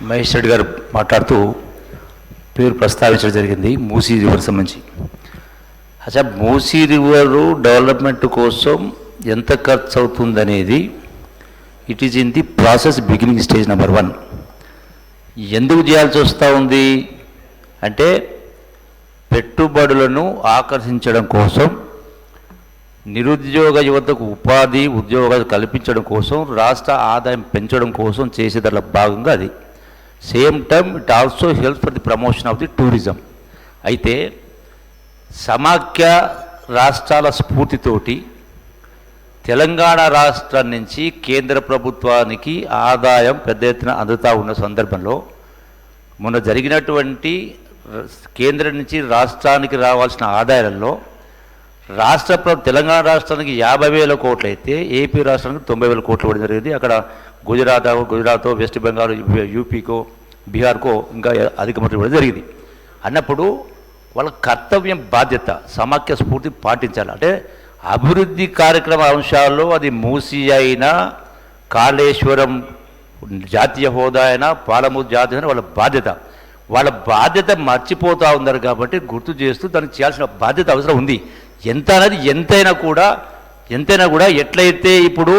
మహేష్ రెడ్డి గారు మాట్లాడుతూ పేరు ప్రస్తావించడం జరిగింది మూసీ రివర్ సంబంధించి. అసలు మూసీ రివరు డెవలప్మెంట్ కోసం ఎంత ఖర్చు అవుతుందనేది it is in the process beginning stage number 1. ఎందుకు చేయాల్సి వస్తూ ఉంది అంటే పెట్టుబడులను ఆకర్షించడం కోసం, నిరుద్యోగ యువతకు ఉపాధి ఉద్యోగాలు కల్పించడం కోసం, రాష్ట్ర ఆదాయం పెంచడం కోసం చేసేదానిలో భాగంగా అది. Same time it also help for the promotion of the tourism. అయితే సమాఖ్య రాష్ట్రాల స్ఫూర్తితోటి తెలంగాణ రాష్ట్రం నుంచి కేంద్ర ప్రభుత్వానికి ఆదాయం పెద్ద ఎత్తున అందుతూ ఉన్న సందర్భంలో మొన్న జరిగినటువంటి కేంద్రం నుంచి రాష్ట్రానికి రావాల్సిన ఆదాయాలలో తెలంగాణ రాష్ట్రానికి 50,000 కోట్లు అయితే ఏపీ రాష్ట్రానికి 90,000 కోట్లు ఇవ్వడం జరిగింది. అక్కడ గుజరాత్, వెస్ట్ బెంగాల్, యూపీకో, బీహార్కో ఇంకా అధిక మొత్తం ఇవ్వడం జరిగింది. అన్నప్పుడు వాళ్ళ కర్తవ్యం, బాధ్యత, సమాఖ్య స్ఫూర్తి పాటించాలి. అంటే అభివృద్ధి కార్యక్రమ అంశాల్లో అది మూసీ అయినా, కాళేశ్వరం జాతీయ హోదా అయినా, పాలమూరు జాతీయ అయినా వాళ్ళ బాధ్యత మర్చిపోతూ ఉన్నారు. కాబట్టి గుర్తు చేస్తూ దానికి చేయాల్సిన బాధ్యత అవసరం ఉంది. ఎంత అనేది ఎంతైనా కూడా ఎట్లయితే ఇప్పుడు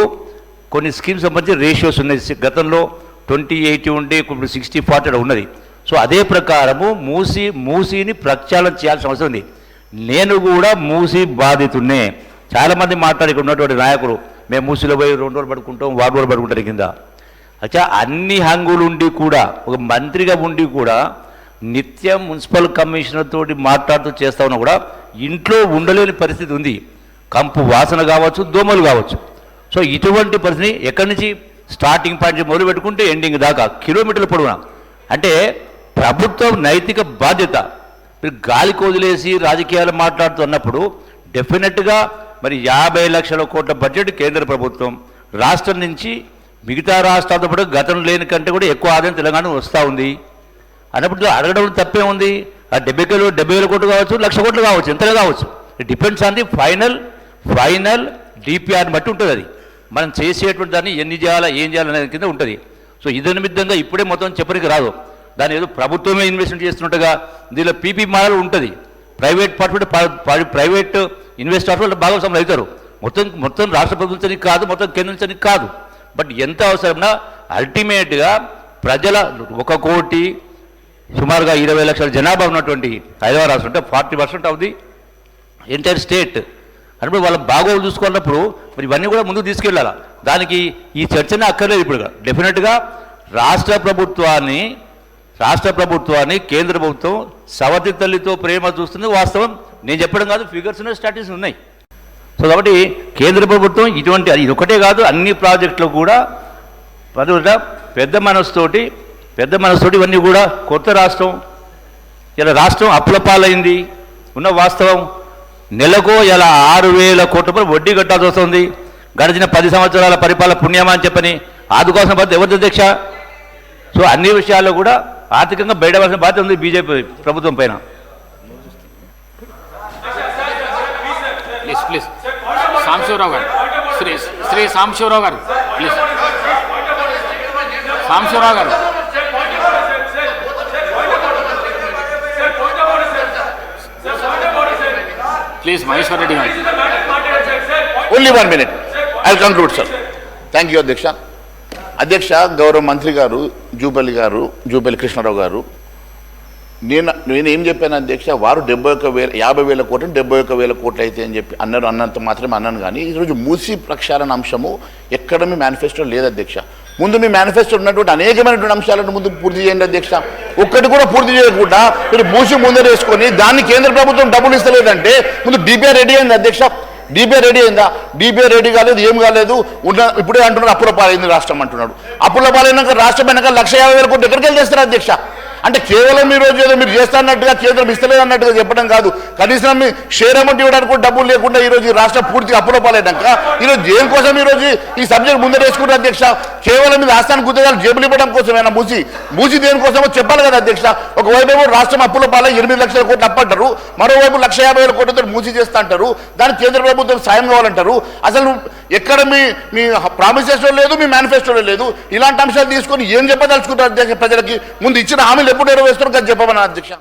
కొన్ని స్కీమ్స్ సంబంధించి రేషియోస్ ఉన్నాయి. గతంలో 20-80 ఉండే ఇప్పుడు 60-40 ఉన్నది. సో అదే ప్రకారము మూసీని ప్రక్షాళన చేయాల్సిన అవసరం ఉంది. నేను కూడా మూసీ బాధితున్నే. చాలామంది ఇక్కడ ఉన్నటువంటి నాయకులు మేము మూసీలో పోయి 2 రోజులు పడుకుంటాం, 6 రోజులు పడుకుంటారు కింద. అచ్చా అన్ని హంగులు ఉండి కూడా, ఒక మంత్రిగా ఉండి కూడా నిత్యం మున్సిపల్ కమిషనర్ తోటి మాట్లాడుతూ చేస్తా ఉన్నా కూడా ఇంట్లో ఉండలేని పరిస్థితి ఉంది. కంపు వాసన కావచ్చు, దోమలు కావచ్చు. సో ఇటువంటి పరిస్థితిని ఎక్కడి నుంచి స్టార్టింగ్ పాయింట్ మొదలు పెట్టుకుంటే ఎండింగ్ దాకా కిలోమీటర్ల పొడవునా. అంటే ప్రభుత్వం నైతిక బాధ్యత. మీరు గాలికి వదిలేసి రాజకీయాలు మాట్లాడుతున్నప్పుడు డెఫినెట్గా మరి 50 లక్షల కోట్ల బడ్జెట్ కేంద్ర ప్రభుత్వం, రాష్ట్రం నుంచి మిగతా రాష్ట్రాలతో పాటు గతం లేని కంటే కూడా ఎక్కువ ఆదాయం తెలంగాణ వస్తూ ఉంది అన్నప్పుడు అడగడం తప్పే ఉంది. ఆ 70,000 కోట్లు కావచ్చు, 1,00,000 కోట్లు కావచ్చు, ఎంతగా కావచ్చు. It depends on the final డిపిఆర్ని బట్టి ఉంటుంది. అది మనం చేసేటువంటి దాన్ని ఎన్ని చేయాలా, ఏం చేయాలనే కింద ఉంటుంది. సో ఇది నిమిత్తంగా ఇప్పుడే మొత్తం చెప్పడానికి రాదు. దాని ఏదో ప్రభుత్వమే ఇన్వెస్ట్మెంట్ చేస్తున్నట్టుగా దీనిలో పీపీ మోడల్ ఉంటుంది. ప్రైవేట్ ఇన్వెస్టర్స్ వాళ్ళు భాగస్వాములు అవుతారు. మొత్తం రాష్ట్ర ప్రభుత్వానికి కాదు, మొత్తం కేంద్రానికి కాదు. బట్ ఎంత అవసరమన్నా అల్టిమేట్గా ప్రజల 1 కోటి సుమారుగా 20 లక్షల జనాభా ఉన్నటువంటి హైదరాబాద్ రాష్ట్రం అంటే 40% ఆఫ్ ది ఎంటైర్ స్టేట్ అన్నప్పుడు వాళ్ళ బాగోగులు చూసుకున్నప్పుడు మరి ఇవన్నీ కూడా ముందుకు తీసుకెళ్ళాలి. దానికి ఈ చర్చనే అక్కర్లేదు. ఇప్పుడు డెఫినెట్గా రాష్ట్ర ప్రభుత్వాన్ని కేంద్ర ప్రభుత్వం సవతి తల్లితో ప్రేమ చూస్తుంది. వాస్తవం నేను చెప్పడం కాదు, ఫిగర్స్ ఉన్నాయి, స్టాటిస్టిక్స్ ఉన్నాయి. సో కాబట్టి కేంద్ర ప్రభుత్వం ఇటువంటి ఇది ఒకటే కాదు, అన్ని ప్రాజెక్టులు కూడా పెద్ద మనసుతోటి ఇవన్నీ కూడా కొత్త రాష్ట్రం. ఇలా రాష్ట్రం అప్పుల పాలైంది ఉన్న వాస్తవం. నెలకు ఇలా 6,000 కోట్ల రూపాయలు వడ్డీ కట్టాల్సి వస్తుంది. గడిచిన 10 సంవత్సరాల పరిపాలన పుణ్యమా అని చెప్పని ఆదుకోవాల్సిన బాధ్యత ఎవరి అధ్యక్ష. సో అన్ని విషయాల్లో కూడా ఆర్థికంగా బయటపడాల్సిన బాధ్యత ఉంది బీజేపీ ప్రభుత్వం పైన. ప్లీజ్ సాంబశివరావు గారు, శ్రీ సాంబశివరావు గారు, ప్లీజ్ సాంబశివరావు గారు, ప్లీజ్ మహేశ్వర్ రెడ్డి గారు. Only 1 minute. I will conclude sir. Thank you అధ్యక్ష. గౌరవ మంత్రి గారు జూపల్లి కృష్ణారావు గారు, నేను ఏం చెప్పాను అధ్యక్ష, వారు 50,000 కోట్లు 71,000 కోట్లు అయితే అని చెప్పి అన్నంత మాత్రమే అన్నాను. కానీ ఈరోజు మూసీ ప్రక్షాళన అంశము ఎక్కడ మీ మేనిఫెస్టో లేదు అధ్యక్ష. ముందు మీ మేనిఫెస్టో ఉన్నటువంటి అనేకమైనటువంటి అంశాలను ముందు పూర్తి చేయండి అధ్యక్ష. ఒక్కటి కూడా పూర్తి చేయకుండా మీరు మూసి ముందరేసుకొని దాన్ని కేంద్ర ప్రభుత్వం డబ్బులు ఇస్తలేదంటే ముందు డిపిఆర్ రెడీ అయింది అధ్యక్ష. డిపిఆర్ రెడీ అయిందా? డిపిఆర్ రెడీ కాలేదు, ఏం కాలేదు. ఇప్పుడే అంటున్నారు అప్పుల పాలైంది రాష్ట్రం అంటున్నాడు. అప్పుల పాలైనాక రాష్ట్రం అయినాక 150,000 కోట్లు ఎక్కడికి వెళ్ళి చేస్తారు అధ్యక్ష? అంటే కేవలం ఈరోజు ఏదో మీరు చేస్తారన్నట్టుగా కేంద్రం ఇస్తలేదు అన్నట్టుగా చెప్పడం కాదు. కనీసం మీ షేర్ అమౌంట్ ఇవ్వడానికి కూడా డబ్బులు లేకుండా ఈరోజు రాష్ట్రం పూర్తిగా అప్పుల పాలైనాక ఈరోజు దేనికోసం ఈరోజు ఈ సబ్జెక్ట్ ముందరేసుకుంటారు అధ్యక్ష? కేవలం ఇది ఆస్థాన గుత్తేదారులు జేబులు ఇవ్వడం కోసమేనా మూసి దేనికోసమో చెప్పాలి కదా అధ్యక్ష. ఒకవైపు రాష్ట్రం అప్పుల పాలై 8 లక్షల కోట్లు అప్పంటారు, మరోవైపు 1,50,000 కోట్లతో మూసి చేస్తా అంటారు, దానికి కేంద్ర ప్రభుత్వం సాయం కావాలంటారు. అసలు ఎక్కడ మీ ప్రామిసెస్లో లేదు, మీ మేనిఫెస్టోలో లేదు. ఇలాంటి అంశాలు తీసుకొని ఏం చెప్పదలుచుకుంటారు అధ్యక్ష? ప్రజలకి ముందు ఇచ్చిన హామీలు ఎప్పుడు నెరవేరుస్తారో అది చెప్పమన్నా అధ్యక్ష.